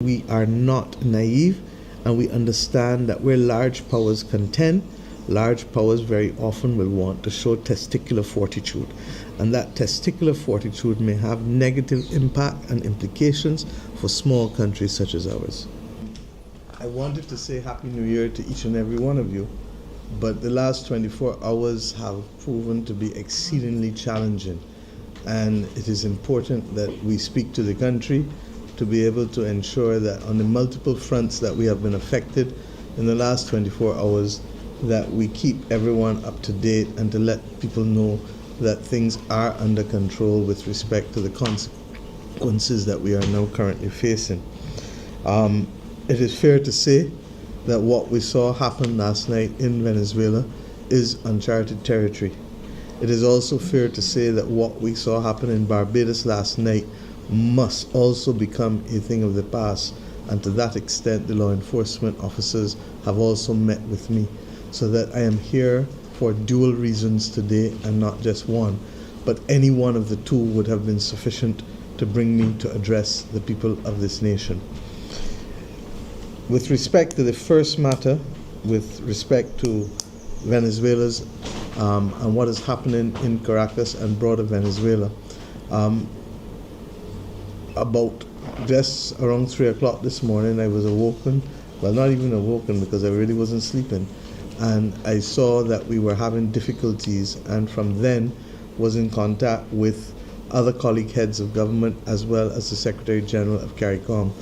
We are not naive, and we understand that where large powers contend, large powers very often will want to show testicular fortitude, and that testicular fortitude may have negative impact and implications for small countries such as ours. I wanted to say Happy New Year to each and every one of you, but the last 24 hours have proven to be exceedingly challenging, and it is important that we speak to the country to be able to ensure that on the multiple fronts that we have been affected in the last 24 hours, that we keep everyone up to date and to let people know that things are under control with respect to the consequences that we are now currently facing. It is fair to say that what we saw happen last night in Venezuela is uncharted territory. It is also fair to say that what we saw happen in Barbados last night must also become a thing of the past, and to that extent the law enforcement officers have also met with me, so that I am here for dual reasons today and not just one, but any one of the two would have been sufficient to bring me to address the people of this nation. With respect to the first matter, with respect to Venezuela's and what is happening in Caracas and broader Venezuela, about just around 3 o'clock this morning, I was awoken, well, not even awoken because I really wasn't sleeping, and I saw that we were having difficulties, and from then was in contact with other colleague heads of government as well as the Secretary General of CARICOM,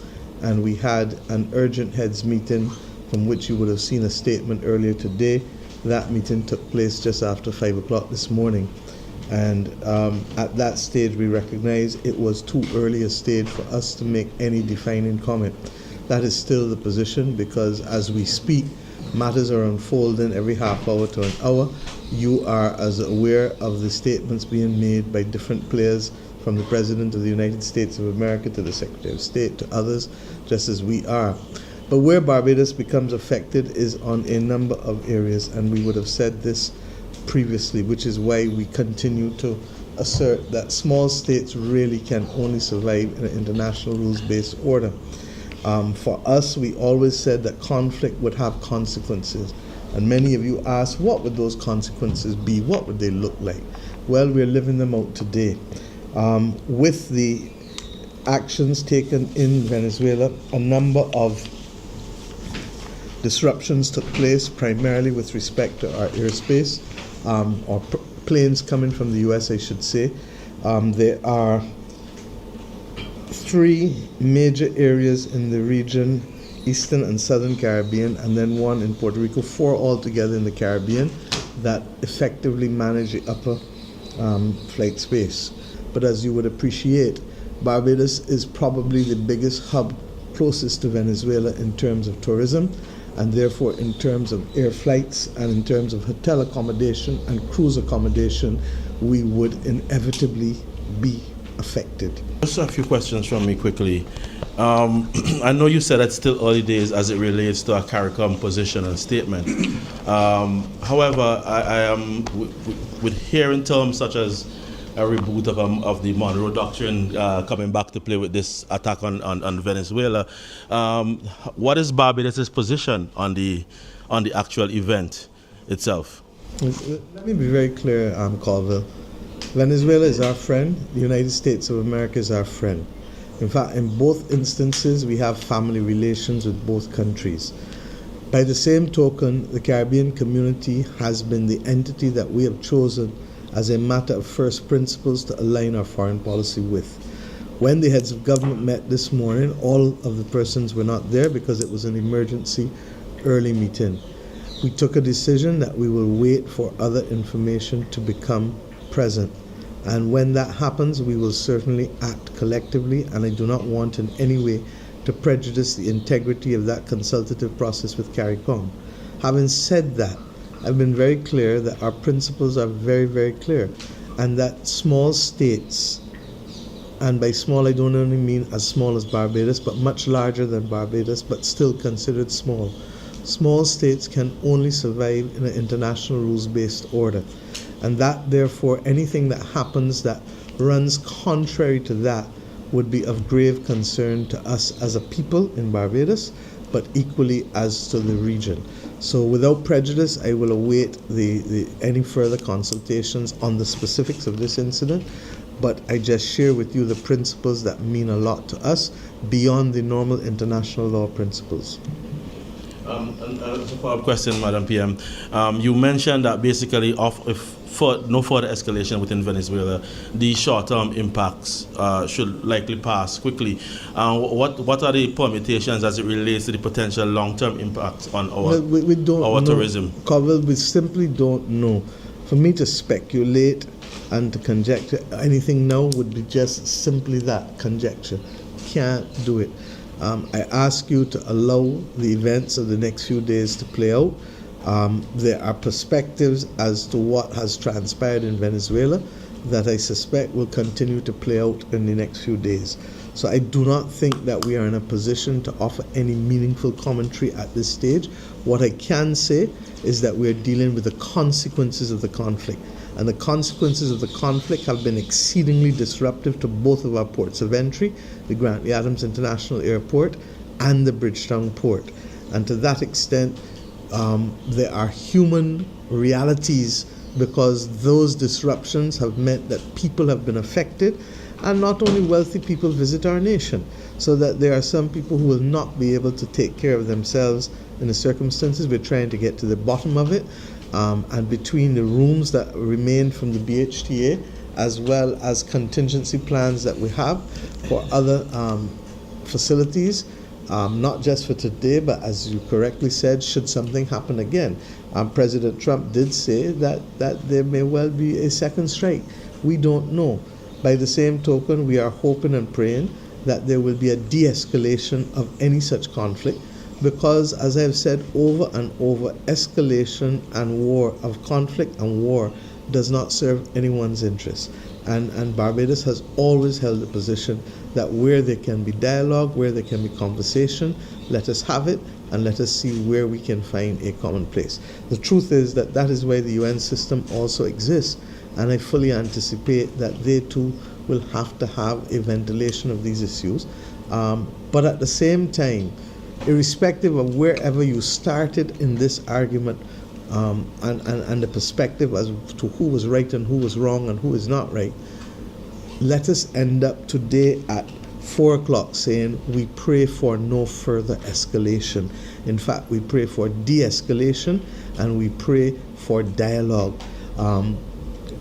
and we had an urgent heads meeting from which you would have seen a statement earlier today. That meeting took place just after 5 o'clock this morning. And at that stage we recognized it was too early a stage for us to make any defining comment. That is still the position, because as we speak, matters are unfolding every half hour to an hour. You are as aware of the statements being made by different players, from the President of the United States of America to the Secretary of State to others, just as we are. But where Barbados becomes affected is on a number of areas, and we would have said this previously, which is why we continue to assert that small states really can only survive in an international rules-based order. For us, we always said that conflict would have consequences, and many of you asked, what would those consequences be? What would they look like? Well, we're living them out today. With the actions taken in Venezuela, a number of disruptions took place, primarily with respect to our airspace, or planes coming from the US, I should say. There are 3 major areas in the region, Eastern and Southern Caribbean, and then one in Puerto Rico, 4 altogether in the Caribbean, that effectively manage the upper flight space. But as you would appreciate, Barbados is probably the biggest hub closest to Venezuela in terms of tourism, and therefore in terms of air flights and in terms of hotel accommodation and cruise accommodation, we would inevitably be affected. Just a few questions from me quickly. I know you said it's still early days as it relates to a CARICOM position and statement. However, I am with hearing terms such as a reboot of the Monroe Doctrine coming back to play with this attack on Venezuela. What is Barbados' position on the actual event itself? Let me be very clear, Colville. Venezuela is our friend. The United States of America is our friend. In fact, in both instances, we have family relations with both countries. By the same token, the Caribbean community has been the entity that we have chosen as a matter of first principles to align our foreign policy with. When the heads of government met this morning, all of the persons were not there because it was an emergency early meeting. We took a decision that we will wait for other information to become present. And when that happens, we will certainly act collectively, and I do not want in any way to prejudice the integrity of that consultative process with CARICOM. Having said that, I've been very clear that our principles are very, very clear, and that small states, and by small I don't only mean as small as Barbados, but much larger than Barbados, but still considered small. Small states can only survive in an international rules-based order, and that therefore anything that happens that runs contrary to that would be of grave concern to us as a people in Barbados, but equally as to the region. So without prejudice, I will await any further consultations on the specifics of this incident, but I just share with you the principles that mean a lot to us beyond the normal international law principles. And a follow-up question, Madam PM. You mentioned that basically no further escalation within Venezuela, the short-term impacts should likely pass quickly. What are the permutations as it relates to the potential long-term impacts on our, we don't our know, tourism? Covell, we simply don't know. For me to speculate and to conjecture anything now would be just simply that, conjecture. Can't do it. I ask you to allow the events of the next few days to play out. There are perspectives as to what has transpired in Venezuela that I suspect will continue to play out in the next few days. So I do not think that we are in a position to offer any meaningful commentary at this stage. What I can say is that we are dealing with the consequences of the conflict. And the consequences of the conflict have been exceedingly disruptive to both of our ports of entry, the Grantley Adams International Airport and the Bridgetown Port. And to that extent, there are human realities because those disruptions have meant that people have been affected, and not only wealthy people visit our nation, so that there are some people who will not be able to take care of themselves in the circumstances. We're trying to get to the bottom of it. And between the rooms that remain from the BHTA, as well as contingency plans that we have for other facilities, not just for today, but as you correctly said, should something happen again. President Trump did say that there may well be a second strike. We don't know. By the same token, we are hoping and praying that there will be a de-escalation of any such conflict, because, as I've said over and over, escalation and war, of conflict and war, does not serve anyone's interests. And Barbados has always held the position that where there can be dialogue, where there can be conversation, let us have it, and let us see where we can find a common place. The truth is that is why the UN system also exists, and I fully anticipate that they too will have to have a ventilation of these issues. But at the same time, irrespective of wherever you started in this argument, and the perspective as to who was right and who was wrong and who is not right, let us end up today at 4 o'clock saying we pray for no further escalation. In fact, we pray for de-escalation and we pray for dialogue.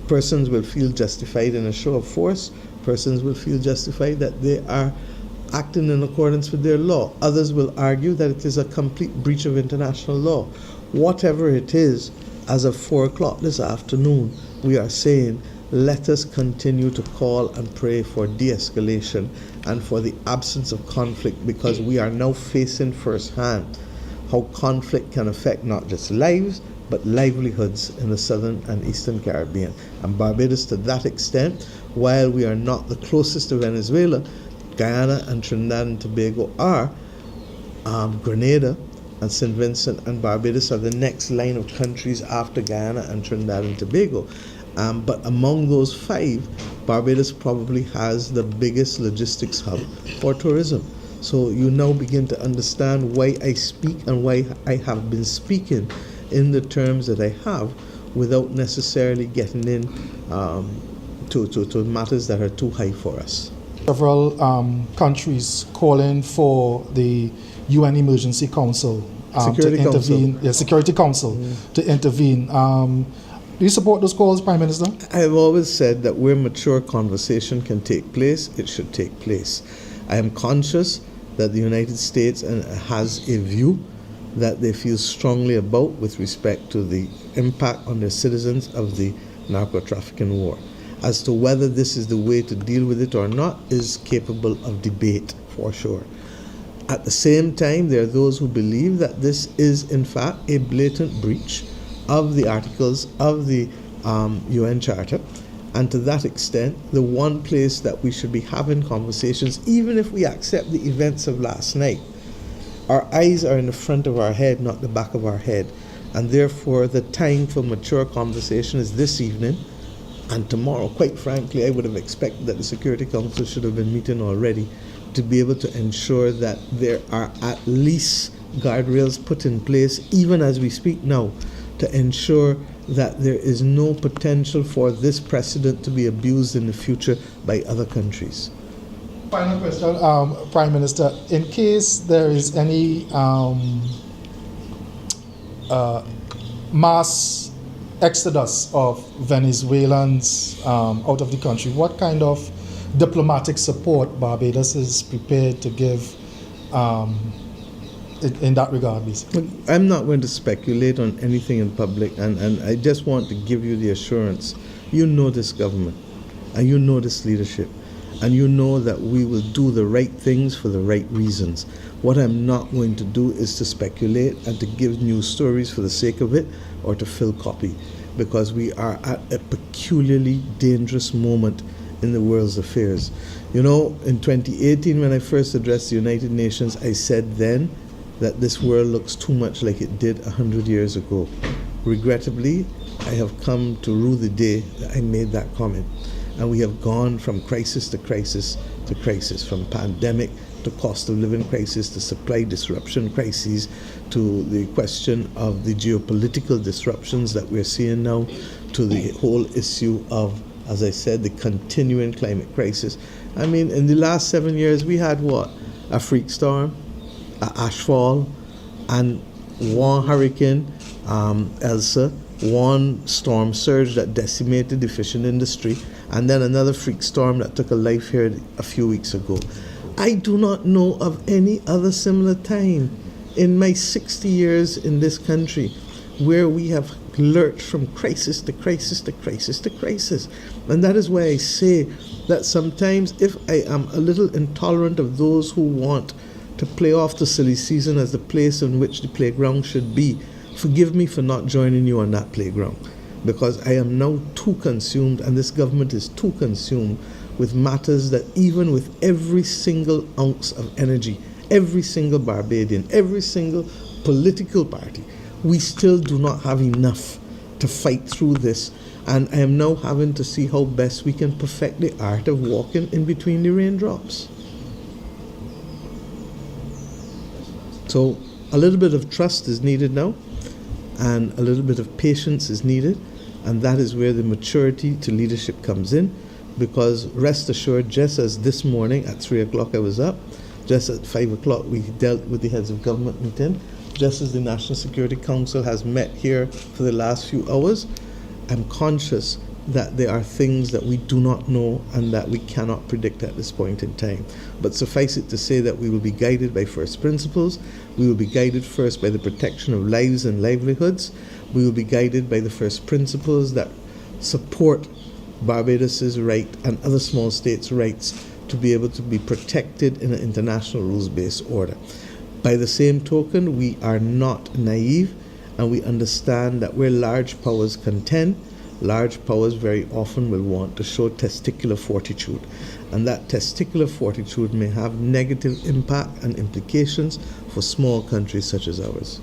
Persons will feel justified in a show of force. Persons will feel justified that they are acting in accordance with their law. Others will argue that it is a complete breach of international law. Whatever it is, as of 4 o'clock this afternoon, we are saying, let us continue to call and pray for de-escalation and for the absence of conflict, because we are now facing firsthand how conflict can affect not just lives, but livelihoods in the southern and eastern Caribbean. And Barbados, to that extent, while we are not the closest to Venezuela, Guyana and Trinidad and Tobago are. Grenada and St. Vincent and Barbados are the next line of countries after Guyana and Trinidad and Tobago. But among those 5, Barbados probably has the biggest logistics hub for tourism. So you now begin to understand why I speak and why I have been speaking in the terms that I have, without necessarily getting in to matters that are too high for us. Several countries calling for the UN Emergency Council Security to intervene. Council. Yeah, Security Council to intervene. Do you support those calls, Prime Minister? I've always said that where mature conversation can take place, it should take place. I am conscious that the United States has a view that they feel strongly about with respect to the impact on their citizens of the narco-trafficking war. As to whether this is the way to deal with it or not is capable of debate, for sure. At the same time, there are those who believe that this is, in fact, a blatant breach of the articles of the UN Charter. And to that extent, the one place that we should be having conversations, even if we accept the events of last night, our eyes are in the front of our head, not the back of our head. And therefore, the time for mature conversation is this evening And tomorrow, quite frankly, I would have expected that the Security Council should have been meeting already to be able to ensure that there are at least guardrails put in place, even as we speak now, to ensure that there is no potential for this precedent to be abused in the future by other countries. Final question, Prime Minister. In case there is any mass exodus of Venezuelans out of the country, what kind of diplomatic support Barbados is prepared to give in that regard, basically? I'm not going to speculate on anything in public, and I just want to give you the assurance. You know this government, and you know this leadership, and you know that we will do the right things for the right reasons. What I'm not going to do is to speculate and to give news stories for the sake of it or to fill copy, because we are at a peculiarly dangerous moment in the world's affairs. You know, in 2018, when I first addressed the United Nations, I said then that this world looks too much like it did 100 years ago. Regrettably, I have come to rue the day that I made that comment. And we have gone from crisis to crisis to crisis, from pandemic to cost of living crisis to supply disruption crises to the question of the geopolitical disruptions that we're seeing now, to the whole issue of, as I said, the continuing climate crisis. I mean, in the last 7 years, we had what? A freak storm, a ashfall, and one hurricane, Elsa, one storm surge that decimated the fishing industry, and then another freak storm that took a life here a few weeks ago. I do not know of any other similar time in my 60 years in this country where we have lurched from crisis to crisis to crisis to crisis. And that is why I say that sometimes if I am a little intolerant of those who want to play off the silly season as the place in which the playground should be, forgive me for not joining you on that playground, because I am now too consumed, and this government is too consumed with matters that even with every single ounce of energy, every single Barbadian, every single political party, we still do not have enough to fight through this. And I am now having to see how best we can perfect the art of walking in between the raindrops. So a little bit of trust is needed now, and a little bit of patience is needed, and that is where the maturity to leadership comes in, because rest assured, just as this morning at 3 o'clock I was up, just at 5 o'clock we dealt with the heads of government meeting, just as the National Security Council has met here for the last few hours, I'm conscious that there are things that we do not know and that we cannot predict at this point in time. But suffice it to say that we will be guided by first principles. We will be guided first by the protection of lives and livelihoods. We will be guided by the first principles that support Barbados's right and other small states' rights to be able to be protected in an international rules-based order. By the same token, we are not naive, and we understand that where large powers contend, large powers very often will want to show testicular fortitude, and that testicular fortitude may have negative impact and implications for small countries such as ours.